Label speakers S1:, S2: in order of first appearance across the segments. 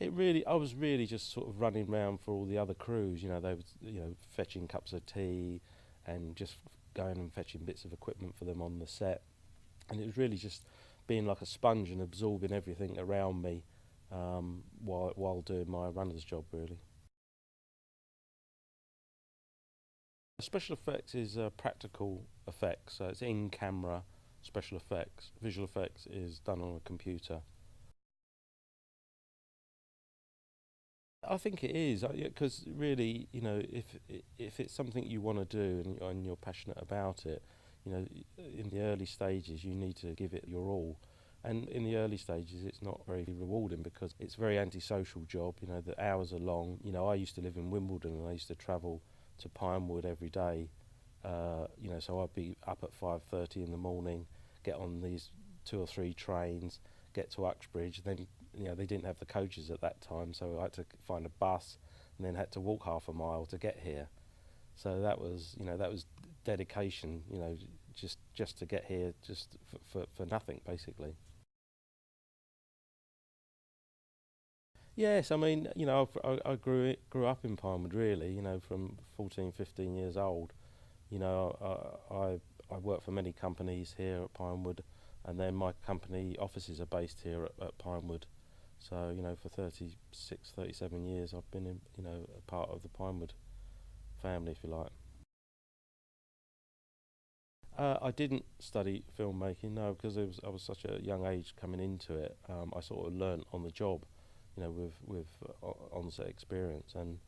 S1: I was really just sort of running around for all the other crews. They were, fetching cups of tea and just going and fetching bits of equipment for them on the set. And it was really just being like a sponge and absorbing everything around me while doing my runner's job, really. Special effects is practical effects, so it's in camera special effects. Visual effects is done on a computer. I think it is because really, if it's something you want to do and you're passionate about it, in the early stages you need to give it your all. And in the early stages, it's not very rewarding because it's a very antisocial job. The hours are long. I used to live in Wimbledon and I used to travel to Pinewood every day. So I'd be up at 5:30 in the morning, get on these 2 or 3 trains, get to Uxbridge. Then they didn't have the coaches at that time, so I had to find a bus and then had to walk half a mile to get here. So that was dedication. Just to get here, just for nothing basically. Yes, I mean, I grew up in Pinewood really, from 14, 15 years old. I worked for many companies here at Pinewood, and then my company offices are based here at Pinewood. So, for 36, 37 years I've been a part of the Pinewood family, if you like. I didn't study filmmaking, no, because I was such a young age coming into it. I sort of learnt on the job, with on-set experience, and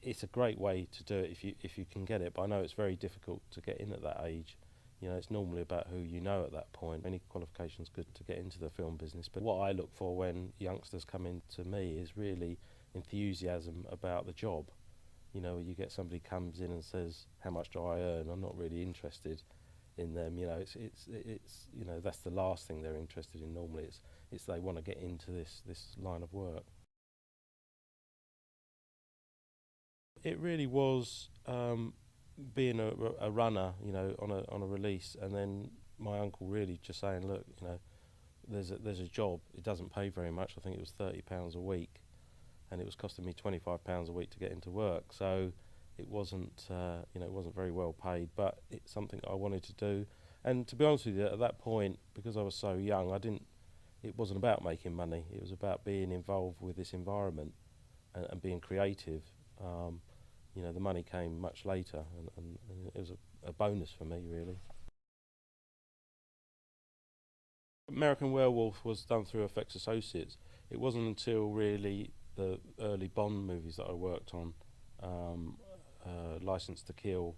S1: it's a great way to do it if you can get it. But I know it's very difficult to get in at that age. It's normally about who you know at that point. Any qualification's good to get into the film business. But what I look for when youngsters come into me is really enthusiasm about the job. You get somebody comes in and says, "How much do I earn?" I'm not really interested in them. That's the last thing they're interested in normally. It's they want to get into this line of work. It really was being a runner, on a release, and then my uncle really just saying, "Look, there's a job. It doesn't pay very much. I think it was £30 a week, and it was costing me £25 a week to get into work. So it wasn't very well paid, but it's something I wanted to do. And to be honest with you, at that point, because I was so young, It wasn't about making money. It was about being involved with this environment and being creative. The money came much later, and it was a bonus for me, really. American Werewolf was done through FX Associates. It wasn't until really the early Bond movies that I worked on, License to Kill,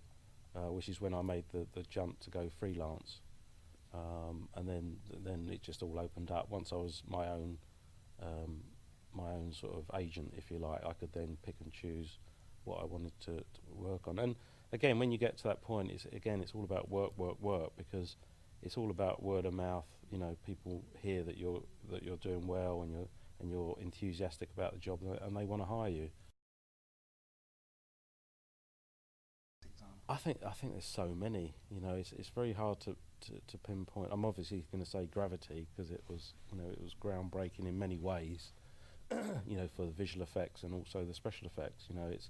S1: which is when I made the jump to go freelance. And then it just all opened up. Once I was my own sort of agent, if you like, I could then pick and choose what I wanted to work on. And again, when you get to that point, it's all about work, work, work, because it's all about word of mouth. People hear that you're doing well and you're enthusiastic about the job, and they want to hire you. I think there's so many. It's very hard to pinpoint. I'm obviously going to say Gravity because it was groundbreaking in many ways. For the visual effects and also the special effects. It's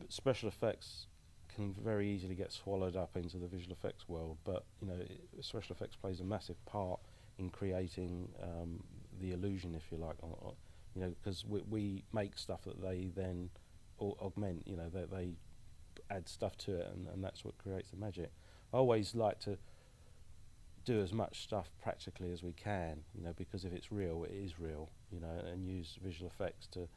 S1: special effects can very easily get swallowed up into the visual effects world, but special effects plays a massive part in creating the illusion, if you like. Because we make stuff that they then augment. They add stuff to it, and that's what creates the magic. I always like to do as much stuff practically as we can, because if it's real, it is real, and use visual effects to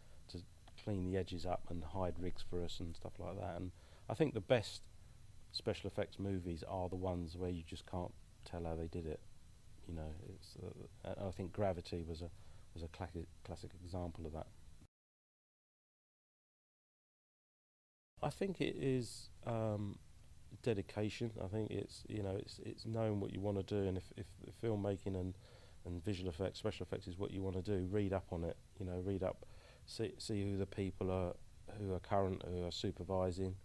S1: clean the edges up and hide rigs for us and stuff like that. And I think the best special effects movies are the ones where you just can't tell how they did it. It's I think Gravity was a classic example of that. I think it is dedication. I think it's knowing what you want to do, and if filmmaking and visual effects, special effects is what you want to do, read up on it. Read up, see who the people are who are current, who are supervising,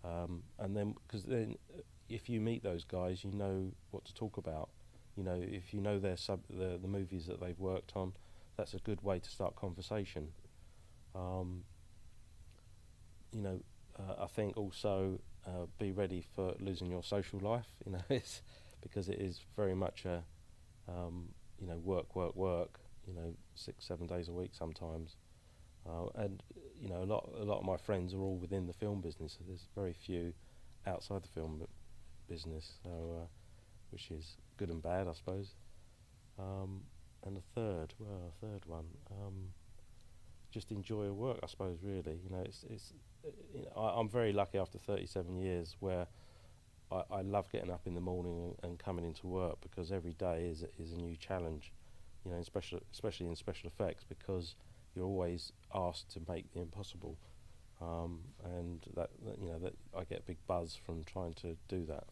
S1: and then because then if you meet those guys, you know what to talk about. If you know the movies that they've worked on, that's a good way to start conversation. Um, you know, I think also be ready for losing your social life. You know, it's because it is very much a you know, work. You know, 6, 7 days a week sometimes, and you know, a lot of my friends are all within the film business. So there's very few outside the film business, so which is good and bad, I suppose. And the third one, just enjoy your work, I suppose. Really, you know, it's you know, I'm very lucky after 37 years where I love getting up in the morning and coming into work, because every day is a new challenge. You know, especially in special effects, because you're always asked to make the impossible, and that you know, that I get a big buzz from trying to do that.